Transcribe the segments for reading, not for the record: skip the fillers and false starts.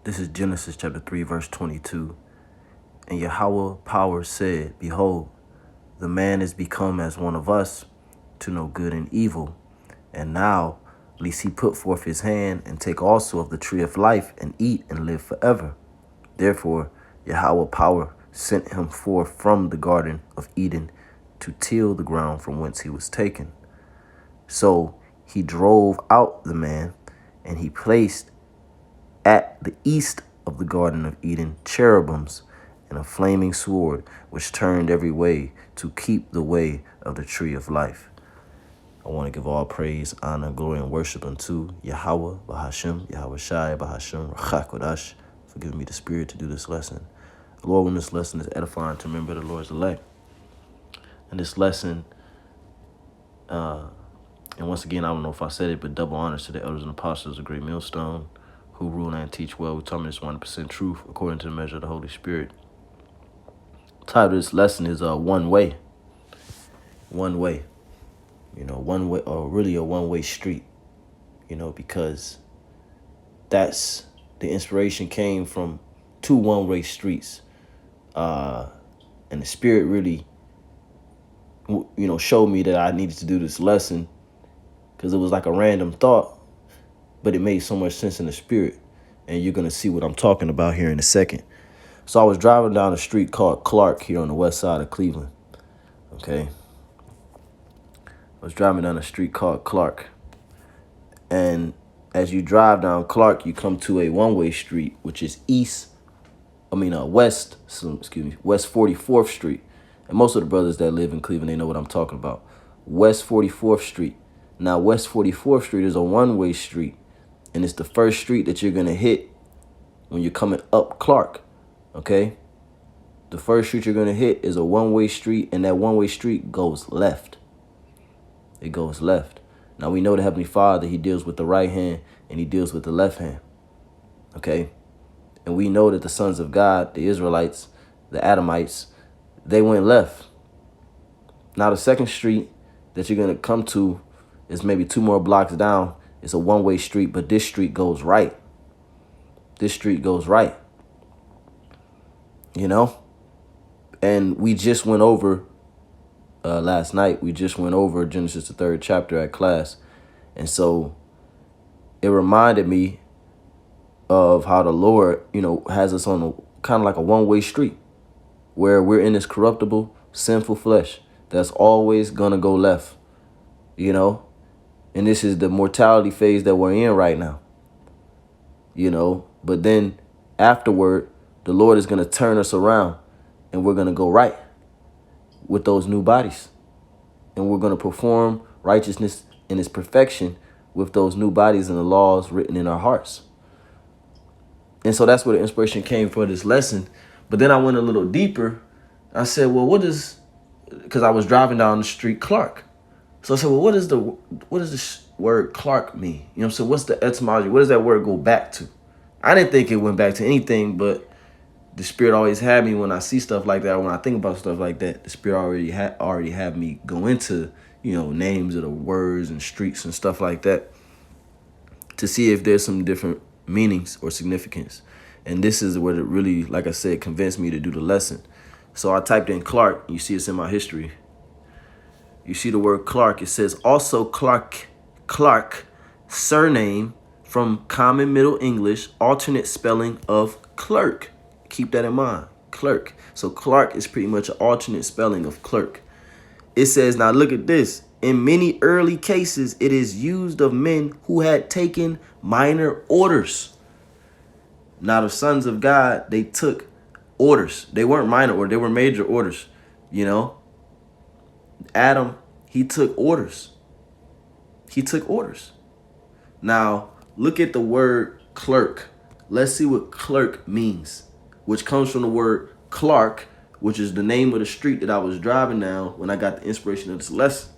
This is Genesis chapter 3, verse 22. And Yahweh power said, Behold, the man is become as one of us to know good and evil. And now, lest he put forth his hand and take also of the tree of life and eat and live forever. Therefore, Yahweh power sent him forth from the garden of Eden to till the ground from whence he was taken. So he drove out the man, and he placed at the east of the Garden of Eden cherubims and a flaming sword, which turned every way to keep the way of the tree of life. I want to give all praise, honor, glory, and worship unto Yahweh, Bahashem, Yahweh Shai, Bahashem, Rachakodash, for giving me the spirit to do this lesson. Lord, when this lesson is edifying to remember the Lord's elect. And this lesson, and once again, I don't know if I said it, but double honors to the elders and apostles of Great Millstone, who rule and teach well. We tell me this 100% truth according to the measure of the Holy Spirit. The title of this lesson is One Way. One way. One way, or really a one-way street. Because that's the inspiration came from two one-way streets. And the Spirit really, showed me that I needed to do this lesson because it was like a random thought, but it made so much sense in the Spirit. And you're going to see what I'm talking about here in a second. So I was driving down a street called Clark here on the west side of Cleveland. Okay. I was driving down a street called Clark. And as you drive down Clark, you come to a one-way street, which is west 44th Street. And most of the brothers that live in Cleveland, they know what I'm talking about. West 44th Street. Now, West 44th Street is a one-way street. And it's the first street that you're going to hit when you're coming up Clark. Okay? The first street you're going to hit is a one-way street, and that one-way street goes left. It goes left. Now, we know the Heavenly Father, he deals with the right hand and he deals with the left hand. Okay? And we know that the sons of God, the Israelites, the Adamites, they went left. Now, the second street that you're going to come to is maybe 2 more blocks down. It's a one-way street, but this street goes right. This street goes right. And we just went over last night. We just went over Genesis, the 3rd chapter at class. And so it reminded me of how the Lord, has us on a kind of like a one-way street where we're in this corruptible, sinful flesh that's always going to go left, and this is the mortality phase that we're in right now, but then afterward, the Lord is going to turn us around and we're going to go right with those new bodies, and we're going to perform righteousness in its perfection with those new bodies and the laws written in our hearts. And so that's where the inspiration came for this lesson. But then I went a little deeper. I said, well, because I was driving down the street Clark. So I said, well, what does the word Clark mean? So what's the etymology? What does that word go back to? I didn't think it went back to anything, but the Spirit always had me when I see stuff like that, when I think about stuff like that, the Spirit already had me go into, names of the words and streets and stuff like that to see if there's some different meanings or significance. And this is what it really, like I said, convinced me to do the lesson. So I typed in Clark. You see it's in my history. You see the word Clark. It says also Clark, surname from Common Middle English, alternate spelling of clerk. Keep that in mind, clerk. So Clark is pretty much an alternate spelling of clerk. It says, now look at this. In many early cases, it is used of men who had taken minor orders. Now, the sons of God, they took orders. They weren't minor orders. They were major orders, Adam, he took orders. He took orders. Now, look at the word clerk. Let's see what clerk means, which comes from the word Clark, which is the name of the street that I was driving down when I got the inspiration of this lesson.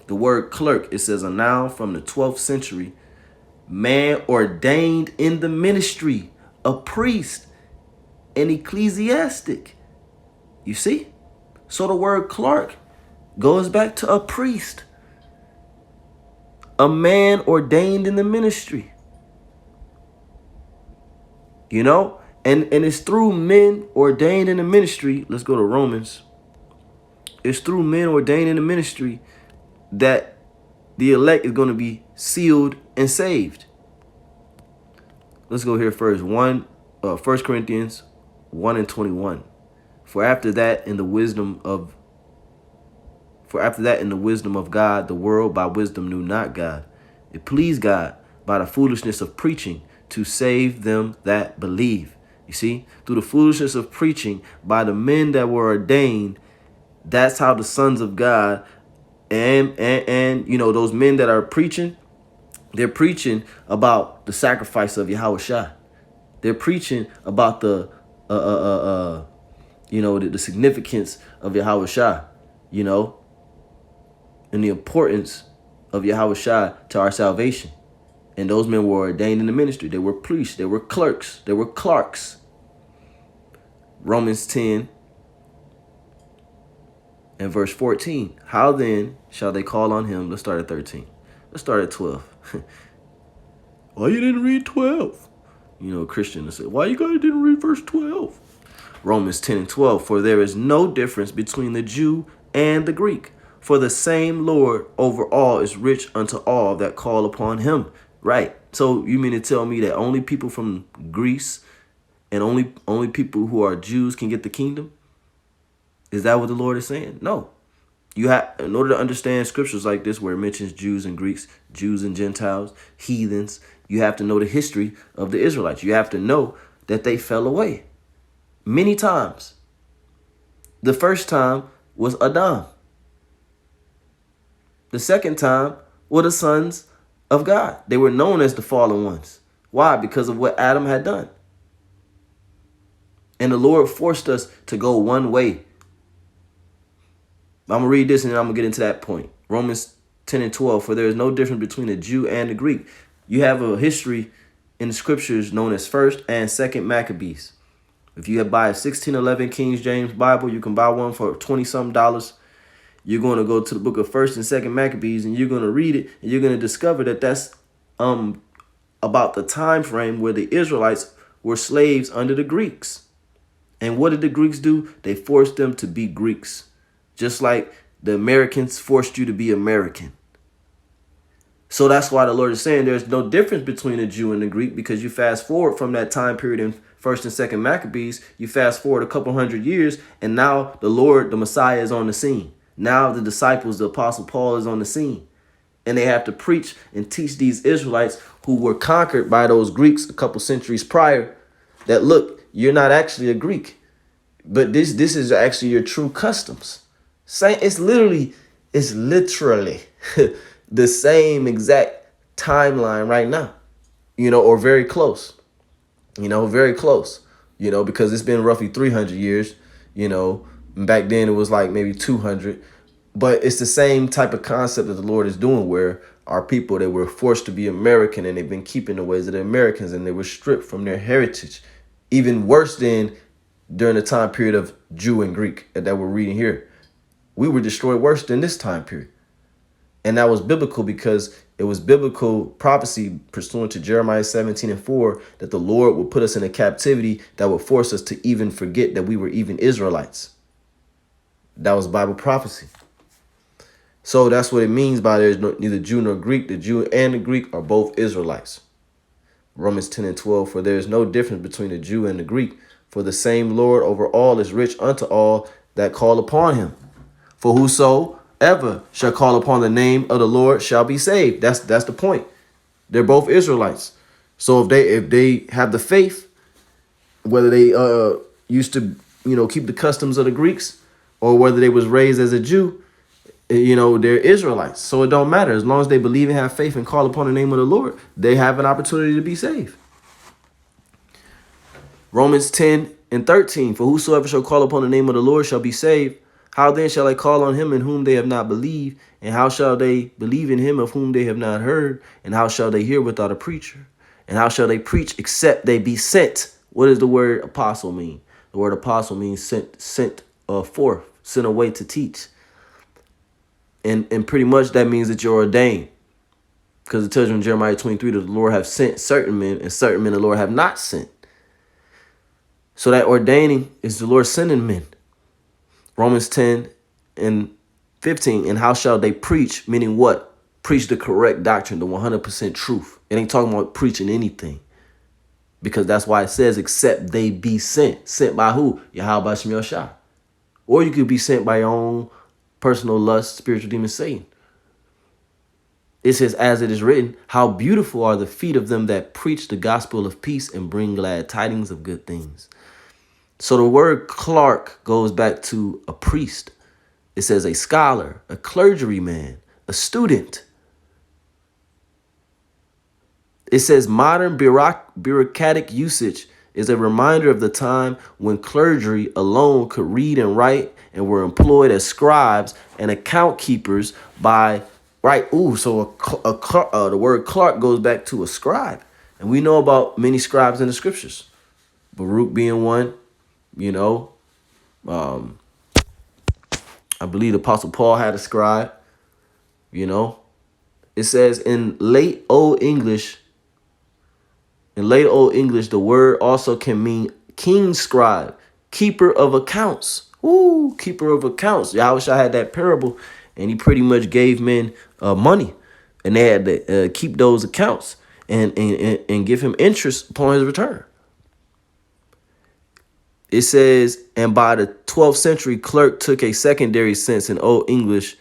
The word clerk, it says a noun from the 12th century, man ordained in the ministry, a priest, an ecclesiastic. You see? So the word clerk goes back to a priest, a man ordained in the ministry. you know? And it's through men ordained in the ministry. Let's go to Romans. It's through men ordained in the ministry that the elect is going to be sealed and saved. Let's go here first. 1 Corinthians 1:21. For after that in the wisdom of God, the world by wisdom knew not God. It pleased God by the foolishness of preaching to save them that believe. You see, through the foolishness of preaching by the men that were ordained, that's how the sons of God and you know, those men that are preaching, they're preaching about the sacrifice of Yahweh Shai. They're preaching about the you know, the significance of Yahweh Shai, you know, and the importance of Yahweh Shai to our salvation. And those men were ordained in the ministry. They were priests. They were clerks. They were clerks. Romans 10 and verse 14. How then shall they call on him? Let's start at 13. Let's start at 12. Why you didn't read 12? You know, a Christian will say, why you guys didn't read verse 12? Romans 10 and 12. For there is no difference between the Jew and the Greek. For the same Lord over all is rich unto all that call upon him. Right. So you mean to tell me that only people from Greece and only people who are Jews can get the kingdom? Is that what the Lord is saying? No. You have, in order to understand scriptures like this, where it mentions Jews and Greeks, Jews and Gentiles, heathens, you have to know the history of the Israelites. You have to know that they fell away many times. The first time was Adam. The second time were the sons of God. They were known as the fallen ones. Why? Because of what Adam had done. And the Lord forced us to go one way. I'm going to read this and then I'm going to get into that point. Romans 10 and 12. For there is no difference between the Jew and the Greek. You have a history in the scriptures known as 1st and 2nd Maccabees. If you buy a 1611 King James Bible, you can buy one for $20-something. You're going to go to the book of 1st and 2nd Maccabees and you're going to read it and you're going to discover that that's about the time frame where the Israelites were slaves under the Greeks. And what did the Greeks do? They forced them to be Greeks, just like the Americans forced you to be American. So that's why the Lord is saying there's no difference between the Jew and the Greek, because you fast forward from that time period in 1st and 2nd Maccabees, you fast forward a couple hundred years, and now the Lord, the Messiah, is on the scene. Now the disciples, the Apostle Paul, is on the scene. And they have to preach and teach these Israelites who were conquered by those Greeks a couple centuries prior that, look, you're not actually a Greek, but this is actually your true customs. It's literally the same exact timeline right now, you know, or very close, very close, because it's been roughly 300 years, back then it was like maybe 200, but it's the same type of concept that the Lord is doing, where our people, they were forced to be American and they've been keeping the ways of the Americans and they were stripped from their heritage, even worse than during the time period of Jew and Greek that we're reading here. We were destroyed worse than this time period. And that was biblical, because it was biblical prophecy pursuant to Jeremiah 17 and 4 that the Lord would put us in a captivity that would force us to even forget that we were even Israelites. That was Bible prophecy. So that's what it means by there's neither Jew nor Greek. The Jew and the Greek are both Israelites. Romans 10 and 12, for there is no difference between the Jew and the Greek, for the same Lord over all is rich unto all that call upon him. For whosoever shall call upon the name of the Lord shall be saved. That's the point. They're both Israelites. So if they have the faith, whether they used to keep the customs of the Greeks, or whether they was raised as a Jew, they're Israelites. So it don't matter. As long as they believe and have faith and call upon the name of the Lord, they have an opportunity to be saved. Romans 10 and 13, for whosoever shall call upon the name of the Lord shall be saved. How then shall they call on him in whom they have not believed? And how shall they believe in him of whom they have not heard? And how shall they hear without a preacher? And how shall they preach except they be sent? What does the word apostle mean? The word apostle means sent forth, sent away to teach. And pretty much that means that you're ordained. Because it tells you in Jeremiah 23 that the Lord have sent certain men, and certain men the Lord have not sent. So that ordaining is the Lord sending men. Romans 10 and 15. And how shall they preach? Meaning what? Preach the correct doctrine, the 100% truth. It ain't talking about preaching anything. Because that's why it says, except they be sent. Sent by who? Yahweh Shem Yoshai. Or you could be sent by your own personal lust, spiritual demon Satan. It says, as it is written, how beautiful are the feet of them that preach the gospel of peace and bring glad tidings of good things. So the word clerk goes back to a priest. It says a scholar, a clergyman, a student. It says modern bureaucratic usage is a reminder of the time when clergy alone could read and write and were employed as scribes and account keepers by, right? Ooh, so the word clerk goes back to a scribe. And we know about many scribes in the scriptures. Baruch being one, you know. I believe the Apostle Paul had a scribe, you know. It says in late Old English, the word also can mean king scribe, keeper of accounts. Ooh, keeper of accounts. Yeah, I wish I had that parable. And he pretty much gave men money. And they had to keep those accounts and give him interest upon his return. It says, and by the 12th century, clerk took a secondary sense in Old English,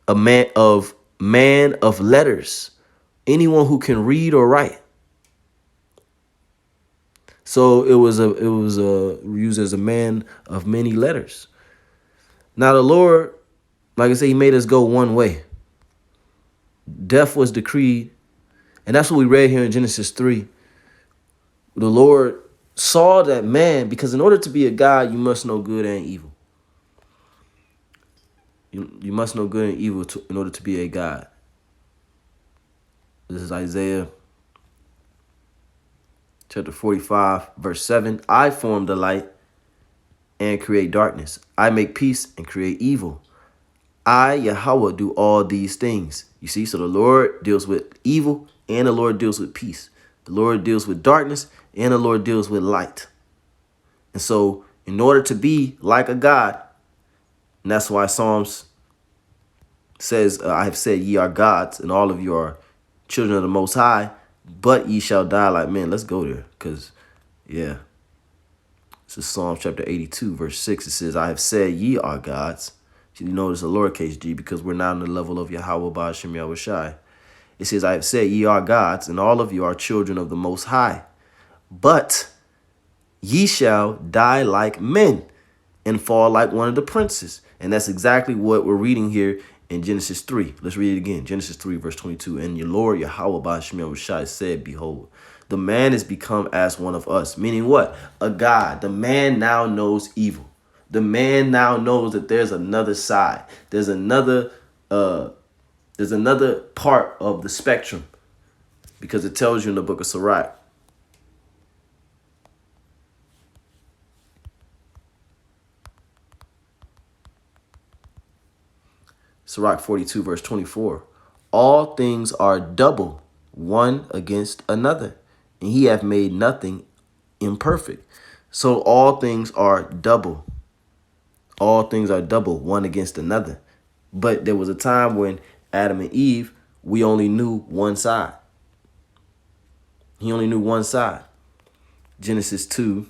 a man of letters, anyone who can read or write. So it was used as a man of many letters. Now the Lord, like I said, he made us go one way. Death was decreed, and that's what we read here in Genesis 3. The Lord saw that man, because in order to be a God, you must know good and evil. You must know good and evil in order to be a God. This is Isaiah chapter 45, verse 7. I form the light and create darkness. I make peace and create evil. I, Yahweh, do all these things. You see, so the Lord deals with evil and the Lord deals with peace. The Lord deals with darkness and the Lord deals with light. And so in order to be like a God, and that's why Psalms says, I have said ye are gods and all of you are children of the Most High, but ye shall die like men. Let's go there because, yeah. This is Psalm chapter 82, verse 6. It says, I have said ye are gods. You notice a lowercase g because we're not on the level of Yahweh Ba'ashem Yahushai. It says, I have said ye are gods and all of you are children of the Most High, but ye shall die like men and fall like one of the princes. And that's exactly what we're reading here in Genesis 3. Let's read it again. Genesis 3, verse 22. And your Lord, Yahweh Ba'ashem Yahushai said, behold, the man is become as one of us. Meaning what? A God. The man now knows evil. The man now knows that there's another side. There's another part of the spectrum. Because it tells you in the book of Sirach. Sirach 42, verse 24. All things are double, one against another, and he hath made nothing imperfect. So all things are double. All things are double, one against another. But there was a time when Adam and Eve, we only knew one side. He only knew one side. Genesis 2,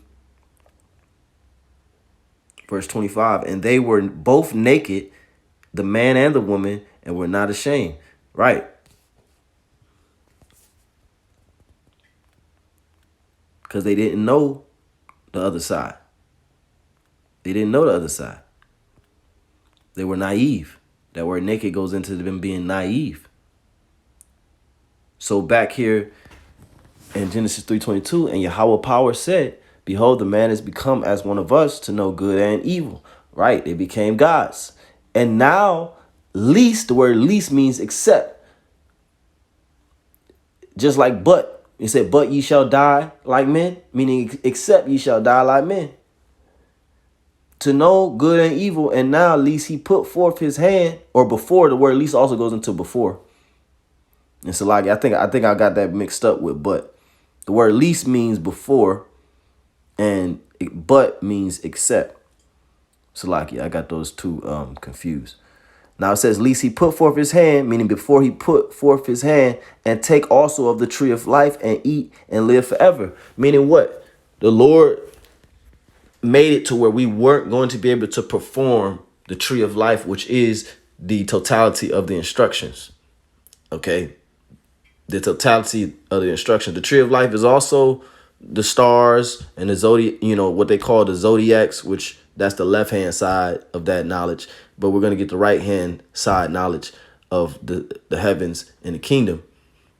verse 25. And they were both naked, the man and the woman, and were not ashamed. Right. Because they didn't know the other side. They didn't know the other side. They were naive. That word naked goes into them being naive. So back here in Genesis 3:22, and Yahweh power said, behold, the man is become as one of us to know good and evil. Right. They became gods. And now, least, the word least means except. Just like but. It said, but ye shall die like men, meaning except ye shall die like men. To know good and evil, and now at least he put forth his hand, or before, the word least also goes into before. And so like I think I got that mixed up with but. The word least means before, and but means except. Salaki, I got those two confused. Now it says, least he put forth his hand, meaning before he put forth his hand, and take also of the tree of life and eat and live forever. Meaning what? The Lord made it to where we weren't going to be able to perform the tree of life, which is the totality of the instructions. Okay. The totality of the instructions. The tree of life is also the stars and the zodiac, what they call the zodiacs, which that's the left hand side of that knowledge. But we're going to get the right hand side knowledge of the heavens and the kingdom.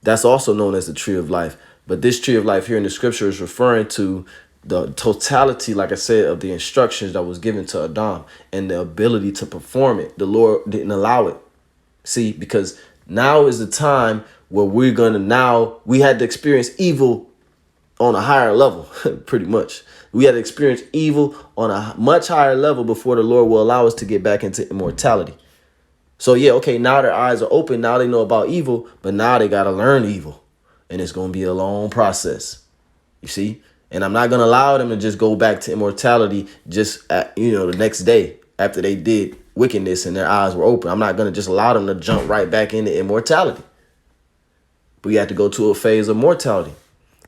That's also known as the tree of life. But this tree of life here in the scripture is referring to the totality, like I said, of the instructions that was given to Adam and the ability to perform it. The Lord didn't allow it. See, because now is the time where we had to experience evil on a higher level, pretty much. We had to experience evil on a much higher level before the Lord will allow us to get back into immortality. So, yeah, okay, now their eyes are open. Now they know about evil, but now they got to learn evil. And it's going to be a long process, you see? And I'm not going to allow them to just go back to immortality just, the next day after they did wickedness and their eyes were open. I'm not going to just allow them to jump right back into immortality. But you have to go to a phase of mortality.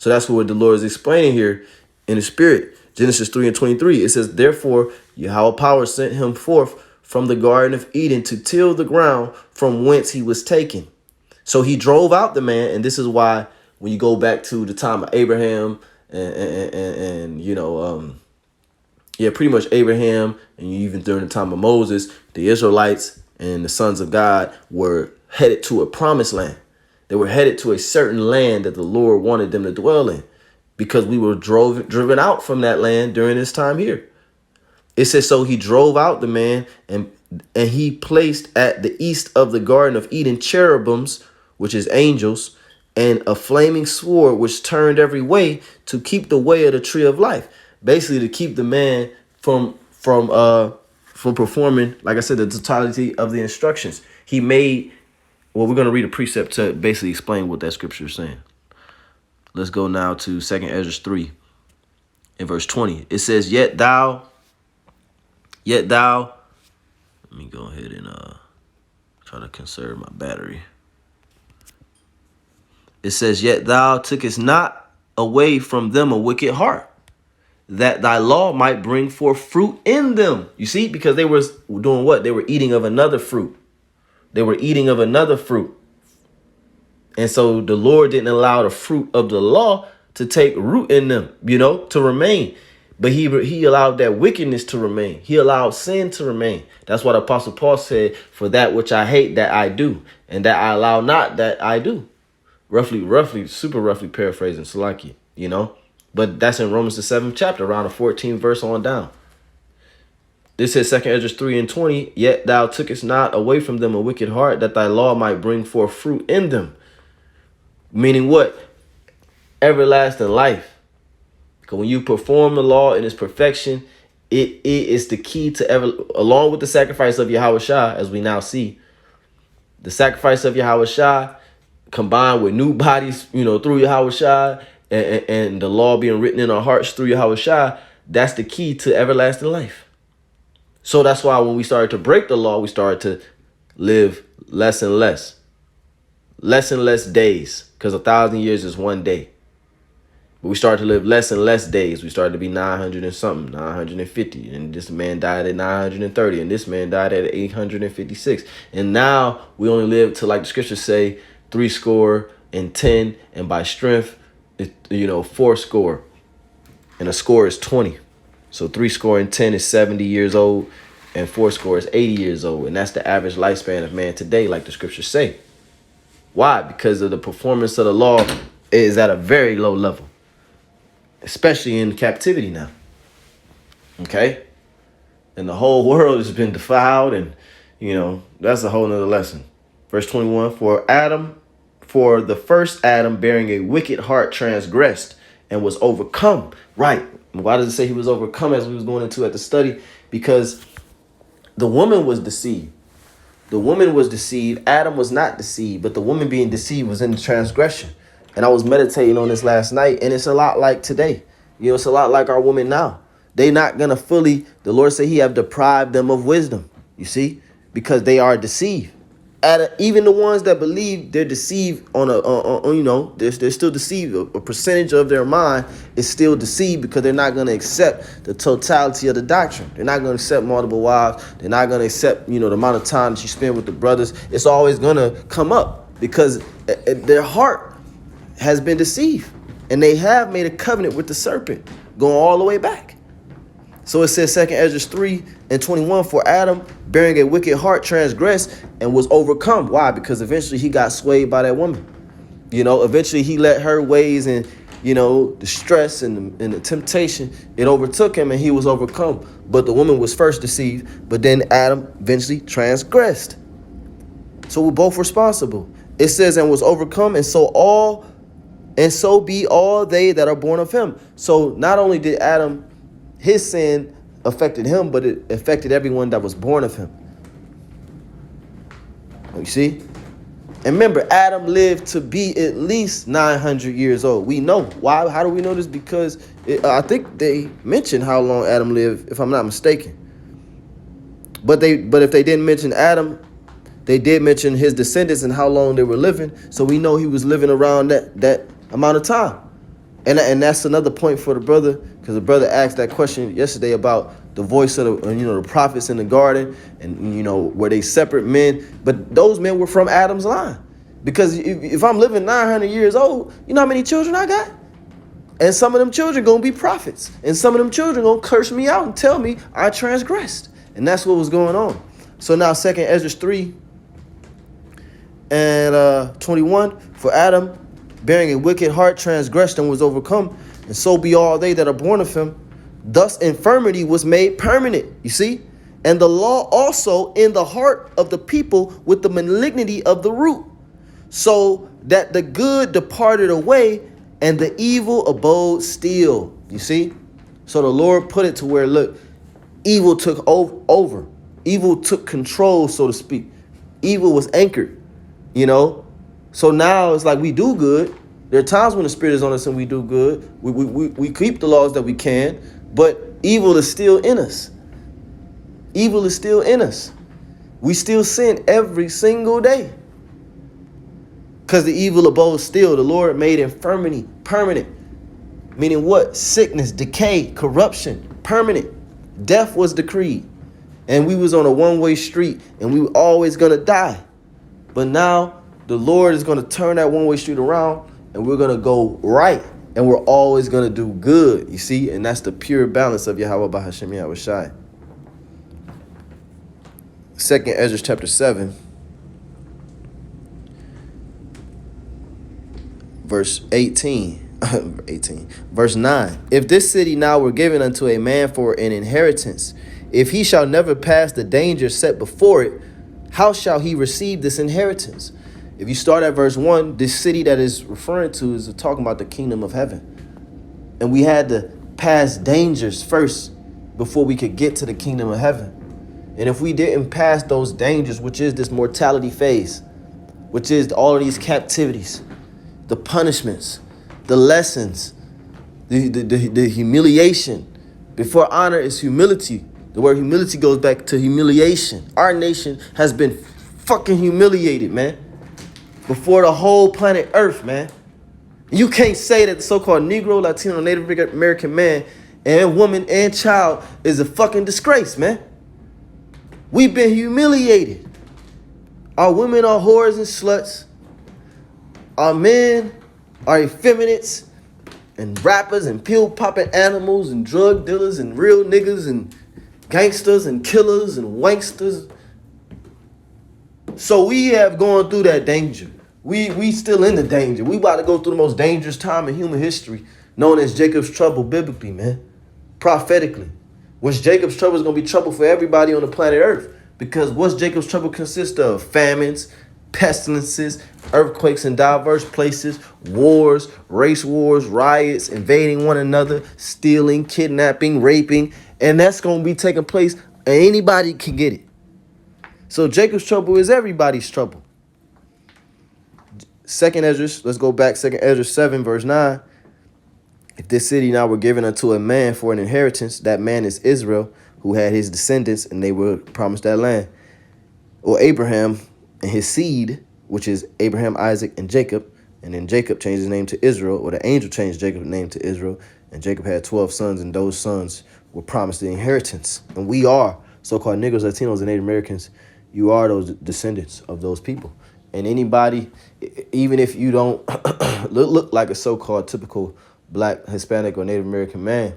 So that's what the Lord is explaining here in the spirit. Genesis 3:23, it says, therefore, Yahweh power sent him forth from the Garden of Eden to till the ground from whence he was taken. So he drove out the man. And this is why when you go back to the time of Abraham pretty much Abraham, and even during the time of Moses, the Israelites and the sons of God were headed to a promised land. They were headed to a certain land that the Lord wanted them to dwell in, because we were driven out from that land during this time here. It says, so he drove out the man, and he placed at the east of the Garden of Eden cherubims, which is angels, and a flaming sword which turned every way to keep the way of the tree of life. Basically, to keep the man from performing, like I said, the totality of the instructions. He made. Well, we're going to read a precept to basically explain what that scripture is saying. Let's go now to 2 Ezra 3 in verse 20. It says, Yet thou, let me go ahead and try to conserve my battery. It says, yet thou tookest not away from them a wicked heart, that thy law might bring forth fruit in them. You see, because they were doing what? They were eating of another fruit. They were eating of another fruit. And so the Lord didn't allow the fruit of the law to take root in them, to remain. But he allowed that wickedness to remain. He allowed sin to remain. That's what Apostle Paul said, for that which I hate, that I do, and that I allow not, that I do. Super roughly paraphrasing Salaki, But that's in Romans the 7th chapter, around the 14th verse on down. This says 2 Ezra 3:20, yet thou tookest not away from them a wicked heart, that thy law might bring forth fruit in them. Meaning what? Everlasting life. Because when you perform the law in its perfection, it is the key to along with the sacrifice of Yahweh Shah, as we now see. The sacrifice of Yahweh Shah combined with new bodies, through Yahweh Shah, and the law being written in our hearts through Yahweh Shah, that's the key to everlasting life. So that's why when we started to break the law, we started to live less and less days, because 1,000 years is one day. But we started to live less and less days. We started to be 900 and something, 950. And this man died at 930. And this man died at 856. And now we only live to, like the scriptures say, 70 and by strength, 40. And a score is 20. So 70 is 70 years old, and 40 is 80 years old. And that's the average lifespan of man today, like the scriptures say. Why? Because of the performance of the law is at a very low level, especially in captivity now. Okay? And the whole world has been defiled, and, that's a whole nother lesson. Verse 21, for the first Adam bearing a wicked heart transgressed and was overcome. Right. Why does it say he was overcome, as we was going into at the study? Because the woman was deceived. Adam was not deceived, but the woman being deceived was in the transgression. And I was meditating on this last night, and it's a lot like today. You know, it's a lot like our women now. They not going to fully, the Lord said he have deprived them of wisdom, you see, because they are deceived. Even the ones that believe they're deceived you know, they're still deceived. A percentage of their mind is still deceived because they're not going to accept the totality of the doctrine. They're not going to accept multiple wives. They're not going to accept, you know, the amount of time that you spend with the brothers. It's always going to come up because their heart has been deceived. And they have made a covenant with the serpent going all the way back. So it says 2 Ezra 3:21, for Adam, bearing a wicked heart, transgressed and was overcome. Why? Because eventually he got swayed by that woman. You know, eventually he let her ways and, you know, the stress and the temptation, it overtook him and he was overcome. But the woman was first deceived, but then Adam eventually transgressed. So we're both responsible. It says, and was overcome, and so be all they that are born of him. So not only did Adam, his sin affected him, but it affected everyone that was born of him. You see? And remember, Adam lived to be at least 900 years old. We know. Why? How do we know this? Because I think they mentioned how long Adam lived, if I'm not mistaken. But if they didn't mention Adam, they did mention his descendants and how long they were living. So we know he was living around that amount of time. And that's another point for the brother, because the brother asked that question yesterday about the voice of the prophets in the garden, and you know, were they separate men? But those men were from Adam's line, because if I'm living 900 years old, you know how many children I got? And some of them children gonna be prophets, and some of them children gonna curse me out and tell me I transgressed, and that's what was going on. So now 2 Ezra 3:21, for Adam, bearing a wicked heart, transgressed and was overcome, and so be all they that are born of him. Thus infirmity was made permanent, you see? And the law also in the heart of the people with the malignity of the root, so that the good departed away and the evil abode still, you see? So the Lord put it to where, look, evil took over. Evil took control, so to speak. Evil was anchored, you know? So now it's like we do good. There are times when the Spirit is on us and we do good. We keep the laws that we can, but evil is still in us. Evil is still in us. We still sin every single day. Because the evil abode still. The Lord made infirmity permanent. Meaning what? Sickness, decay, corruption, permanent. Death was decreed. And we was on a one-way street and we were always going to die. But now the Lord is going to turn that one-way street around and we're going to go right. And we're always going to do good, you see? And that's the pure balance of Yahweh Bahashem Yahweh Shai. 2 Ezra chapter 7, verse 18. Verse 9. If this city now were given unto a man for an inheritance, if he shall never pass the danger set before it, how shall he receive this inheritance? If you start at verse 1, this city that is referring to is talking about the kingdom of heaven. And we had to pass dangers first before we could get to the kingdom of heaven. And if we didn't pass those dangers, which is this mortality phase, which is all of these captivities, the punishments, the lessons, the humiliation. Before honor is humility. The word humility goes back to humiliation. Our nation has been fucking humiliated, man. Before the whole planet Earth, man. You can't say that the so-called Negro, Latino, Native American man and woman and child is a fucking disgrace, man. We've been humiliated. Our women are whores and sluts. Our men are effeminates and rappers and pill-popping animals and drug dealers and real niggas and gangsters and killers and wanksters. So we have gone through that danger. We still in the danger. We about to go through the most dangerous time in human history, known as Jacob's trouble biblically, man. Prophetically. Which Jacob's trouble is going to be trouble for everybody on the planet Earth. Because what's Jacob's trouble consist of? Famines, pestilences, earthquakes in diverse places, wars, race wars, riots, invading one another, stealing, kidnapping, raping. And that's going to be taking place and anybody can get it. So Jacob's trouble is everybody's trouble. 2 Ezra, let's go back, 2 Ezra 7, verse 9. If this city now were given unto a man for an inheritance, that man is Israel, who had his descendants, and they were promised that land. Or Abraham and his seed, which is Abraham, Isaac, and Jacob. And then Jacob changed his name to Israel, or the angel changed Jacob's name to Israel. And Jacob had 12 sons, and those sons were promised the inheritance. And we are so-called Negroes, Latinos, and Native Americans. You are those descendants of those people. And anybody, even if you don't look like a so-called typical Black, Hispanic, or Native American man,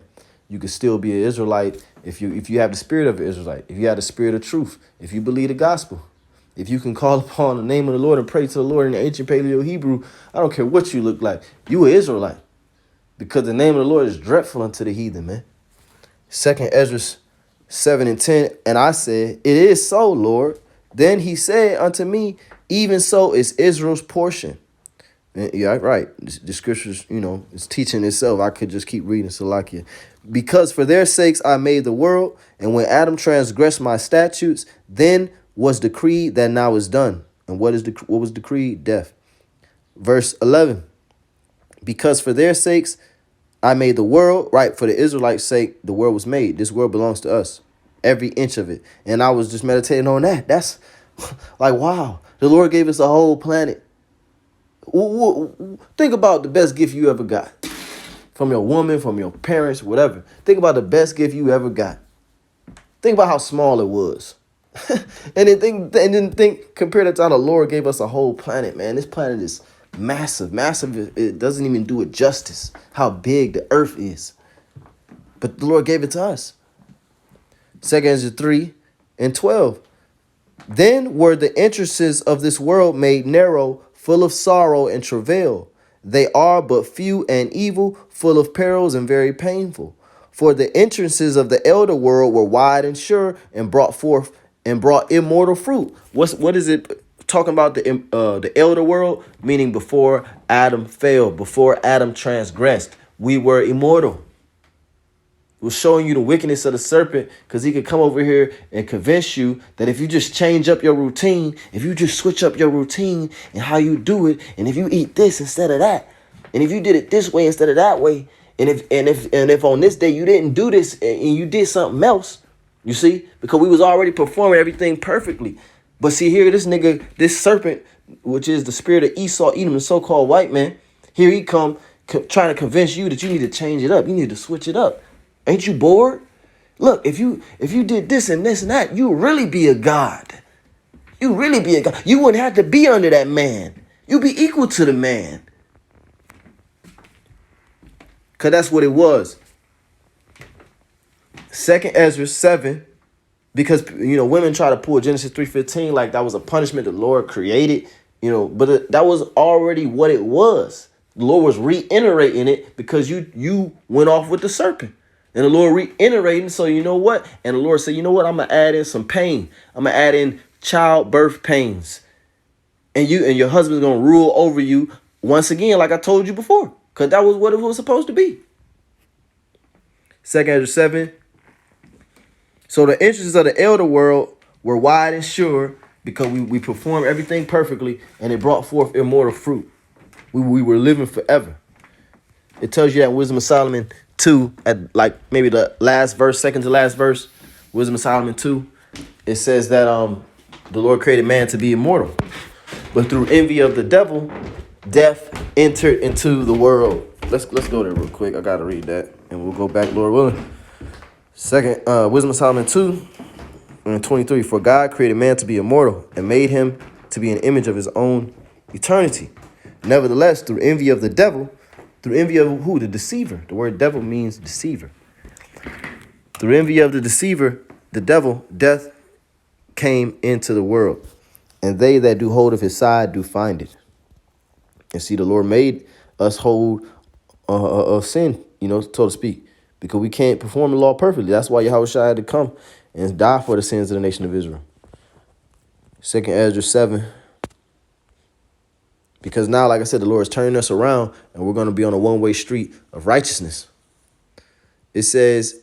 you can still be an Israelite if you have the spirit of an Israelite, if you have the spirit of truth, if you believe the gospel, if you can call upon the name of the Lord and pray to the Lord in the ancient Paleo Hebrew. I don't care what you look like. You an Israelite, because the name of the Lord is dreadful unto the heathen, man. 2nd Ezra 7:10, and I said, it is so, Lord. Then he said unto me, even so is Israel's portion. Yeah, right. The scriptures, it's teaching itself. I could just keep reading Salakia. Because for their sakes I made the world, and when Adam transgressed my statutes, then was decreed that now is done. And what was decreed? Death. Verse 11. Because for their sakes I made the world, right? For the Israelites' sake, the world was made. This world belongs to us, every inch of it. And I was just meditating on that. That's like, wow. The Lord gave us a whole planet. Think about the best gift you ever got from your woman, from your parents, whatever. Think about the best gift you ever got. Think about how small it was. and then think, compare that to how the Lord gave us a whole planet, man. This planet is massive. It doesn't even do it justice, how big the earth is. But the Lord gave it to us. 2 Ezra 3:12. Then were the entrances of this world made narrow, full of sorrow and travail. They are but few and evil, full of perils and very painful. For the entrances of the elder world were wide and sure, and brought immortal fruit. What is it talking about? The elder world, meaning before Adam fell, before Adam transgressed, we were immortal. It was showing you the wickedness of the serpent, because he could come over here and convince you that if you just change up your routine, if you just switch up your routine and how you do it, and if you eat this instead of that, and if you did it this way instead of that way, and if on this day you didn't do this and you did something else, you see, because we was already performing everything perfectly. But see here, this nigga, this serpent, which is the spirit of Esau, Edom, the so-called white man, here he come trying to convince you that you need to change it up. You need to switch it up. Ain't you bored? Look, if you did this and this and that, you really be a god. You really be a god. You wouldn't have to be under that man. You'd be equal to the man. Because that's what it was. 2nd Ezra 7, because, women try to pull Genesis 3:15 like that was a punishment the Lord created, but that was already what it was. The Lord was reiterating it because you went off with the serpent. And the Lord reiterating, so you know what? And the Lord said, you know what? I'm going to add in some pain. I'm going to add in childbirth pains. And your husband's going to rule over you once again, like I told you before. Because that was what it was supposed to be. 2nd Ezra 7. So the entrances of the elder world were wide and sure, because we performed everything perfectly, and it brought forth immortal fruit. We were living forever. It tells you that in Wisdom of Solomon 2, at like maybe the last verse, second to last verse, Wisdom of Solomon 2, it says that the Lord created man to be immortal. But through envy of the devil, death entered into the world. Let's go there real quick. I gotta read that, and we'll go back, Lord willing. Wisdom of Solomon 2:23. For God created man to be immortal, and made him to be an image of his own eternity. Nevertheless, through envy of the devil, through envy of who? The deceiver. The word devil means deceiver. Through envy of the deceiver, the devil, death came into the world. And they that do hold of his side do find it. And see, the Lord made us hold sin, so to speak, because we can't perform the law perfectly. That's why Yahushua had to come and die for the sins of the nation of Israel. 2nd Ezra 7. Because now, like I said, the Lord is turning us around, and we're going to be on a one-way street of righteousness. It says,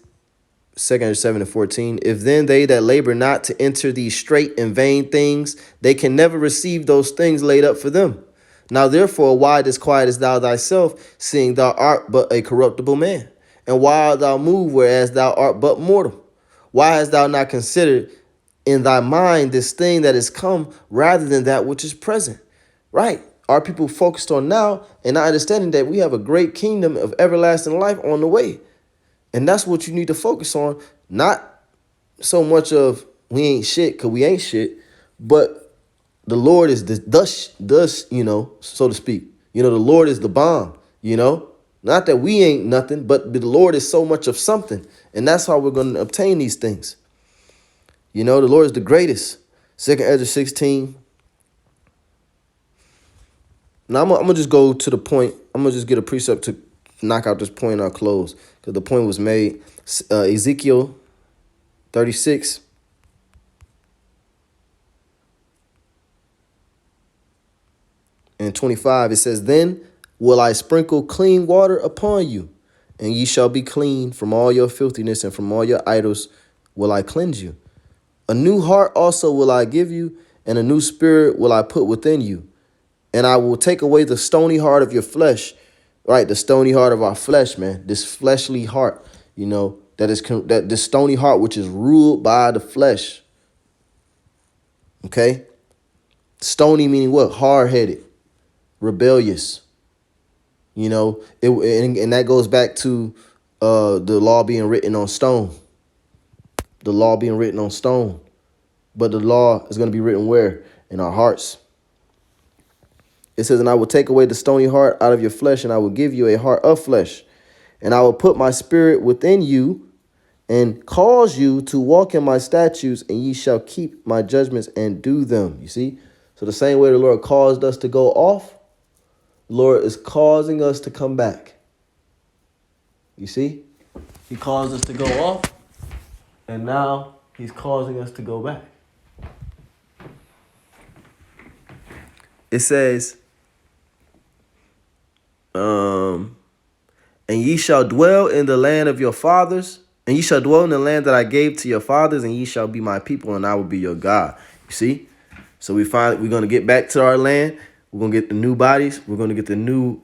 2nd Ezra 7:14, if then they that labor not to enter these straight and vain things, they can never receive those things laid up for them. Now therefore, why disquietest thou thyself, seeing thou art but a corruptible man? And why art thou moved, whereas thou art but mortal? Why hast thou not considered in thy mind this thing that is come, rather than that which is present? Right. Are people focused on now and not understanding that we have a great kingdom of everlasting life on the way? And that's what you need to focus on. Not so much of we ain't shit because we ain't shit, but the Lord is thus, so to speak. The Lord is the bomb. Not that we ain't nothing, but the Lord is so much of something. And that's how we're going to obtain these things. The Lord is the greatest. 2nd Ezra 16. Now, I'm going to just go to the point. I'm going to just get a precept to knock out this point and I'll close. Because the point was made. Ezekiel 36. And 25, it says, Then will I sprinkle clean water upon you, and ye shall be clean from all your filthiness, and from all your idols will I cleanse you. A new heart also will I give you, and a new spirit will I put within you. And I will take away the stony heart of your flesh, right? The stony heart of our flesh, man. This fleshly heart, that this stony heart which is ruled by the flesh. Okay? Stony meaning what? Hard-headed, rebellious. And that goes back to the law being written on stone. The law being written on stone. But the law is going to be written where? In our hearts. It says, And I will take away the stony heart out of your flesh, and I will give you a heart of flesh. And I will put my spirit within you, and cause you to walk in my statutes, and ye shall keep my judgments and do them. You see? So the same way the Lord caused us to go off, the Lord is causing us to come back. You see? He caused us to go off, and now he's causing us to go back. It says, and ye shall dwell in the land of your fathers, and ye shall dwell in the land that I gave to your fathers, and ye shall be my people, and I will be your God. You see? So we're going to get back to our land. We're going to get the new bodies. We're going to get the new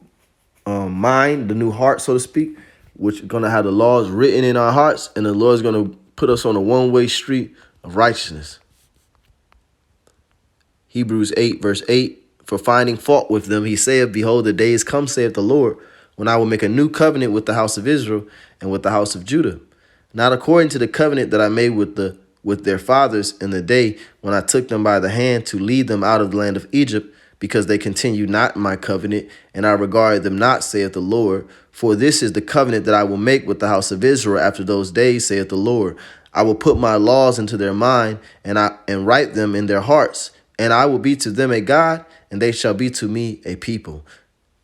mind, the new heart, so to speak, which is going to have the laws written in our hearts, and the Lord is going to put us on a one-way street of righteousness. Hebrews 8, verse 8, For finding fault with them, he saith, Behold, the days come, saith the Lord, when I will make a new covenant with the house of Israel and with the house of Judah, not according to the covenant that I made with their fathers in the day when I took them by the hand to lead them out of the land of Egypt, because they continued not in my covenant, and I regarded them not, saith the Lord. For this is the covenant that I will make with the house of Israel after those days, saith the Lord. I will put my laws into their mind, and write them in their hearts, and I will be to them a God, and they shall be to me a people.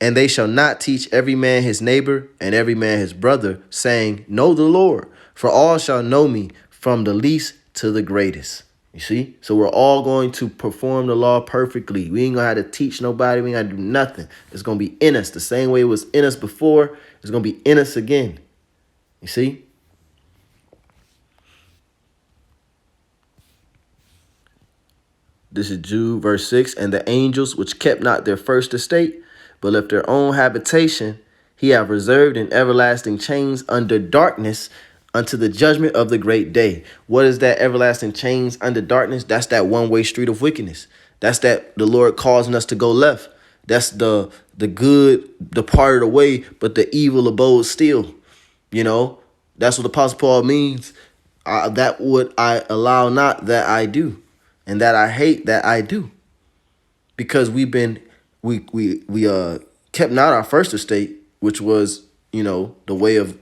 And they shall not teach every man his neighbor and every man his brother, saying, Know the Lord, for all shall know me, from the least to the greatest. You see? So we're all going to perform the law perfectly. We ain't going to have to teach nobody. We ain't got to do nothing. It's going to be in us. The same way it was in us before, it's going to be in us again. You see? This is Jude, verse 6. And the angels which kept not their first estate, but left their own habitation, he hath reserved in everlasting chains under darkness unto the judgment of the great day. What is that everlasting chains under darkness? That's that one-way street of wickedness. That's that the Lord causing us to go left. That's the good departed away, but the evil abode still. That's what the Apostle Paul means. That what I allow not, that I do, and that I hate, that I do. Because we kept not our first estate, which was, the way of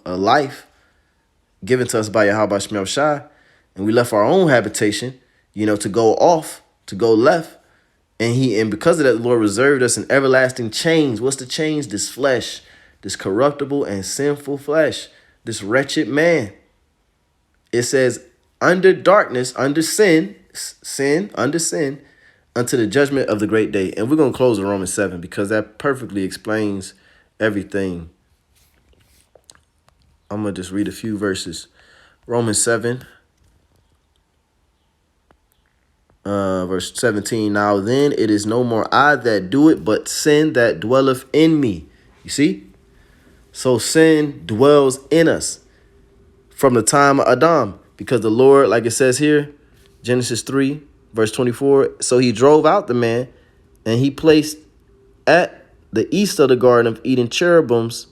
a life given to us by Yahweh Shemel Shai, and we left our own habitation, to go off, to go left, and because of that, the Lord reserved us in everlasting chains. What's the chains? This flesh, this corruptible and sinful flesh, this wretched man. It says, under darkness, under sin, unto the judgment of the great day. And we're going to close in Romans 7 because that perfectly explains everything. I'm going to just read a few verses. Romans 7. Verse 17, now then it is no more I that do it, but sin that dwelleth in me. You see? So sin dwells in us from the time of Adam, because the Lord, like it says here, Genesis 3, verse 24, so he drove out the man, and he placed at the east of the Garden of Eden cherubims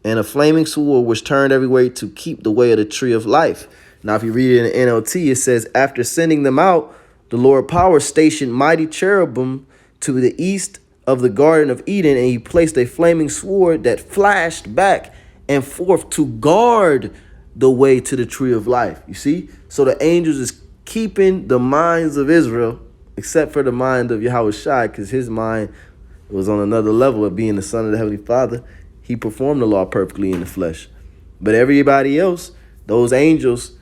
and a flaming sword which turned every way to keep the way of the tree of life. Now, if you read it in the NLT, it says, after sending them out, the Lord power stationed mighty cherubim to the east of the Garden of Eden, and he placed a flaming sword that flashed back and forth to guard the way to the tree of life. You see? So the angels is keeping the minds of Israel, except for the mind of Yahweh Shai, because his mind was on another level of being the son of the Heavenly Father. He performed the law perfectly in the flesh. But everybody else, those angels,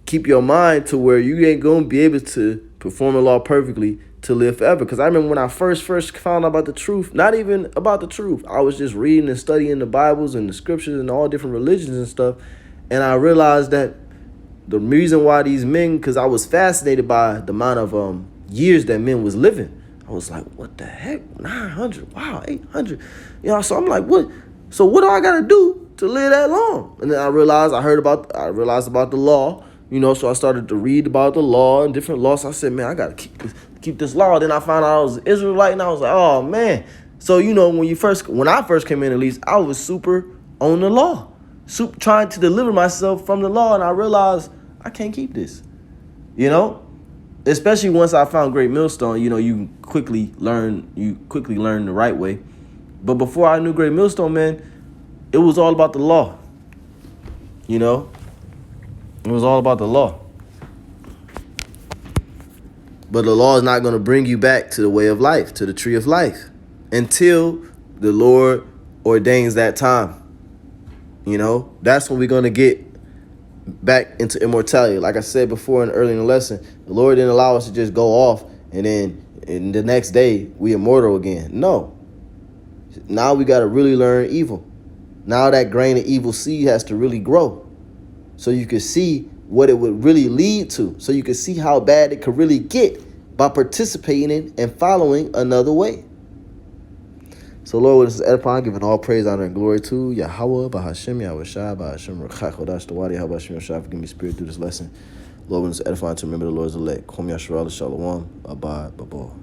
keep your mind to where you ain't going to be able to perform the law perfectly to live forever. Because I remember when I first found out about the truth, not even about the truth, I was just reading and studying the Bibles and the scriptures and all different religions and stuff. And I realized that the reason why these men, because I was fascinated by the amount of years that men was living. I was like, what the heck? 900? Wow, 800. You know, so I'm like, what? So what do I got to do to live that long? And then I realized about the law, you know, so I started to read about the law and different laws. I said, man, I got to keep this law. Then I found out I was an Israelite, and I was like, oh, man. So, you know, when I first came in, at least, I was super on the law, trying to deliver myself from the law. And I realized I can't keep this, you know. Especially once I found Great Millstone, you know, you quickly learn the right way. But before I knew Great Millstone, man, it was all about the law. You know, it was all about the law. But the law is not going to bring you back to the way of life, to the tree of life, until the Lord ordains that time. You know, that's when we're going to get back into immortality. Like I said before early in the lesson, the Lord didn't allow us to just go off and then in the next day we immortal again. No. Now we got to really learn evil. Now that grain of evil seed has to really grow, so you can see what it would really lead to, so you can see how bad it could really get by participating in and following another way. So Lord, this is edifying, giving all praise, honor, and glory to Yahweh, Bahashem, Yahweh Shai, Bahashem, Rechach, Hodash, Tawadi, Yahweh Hashem, Yahweh, forgive me, Spirit, through this lesson. Lord, when it's edifying to remember the Lord's elect. Kwam Yasharah, Shalom, Abad, Babah.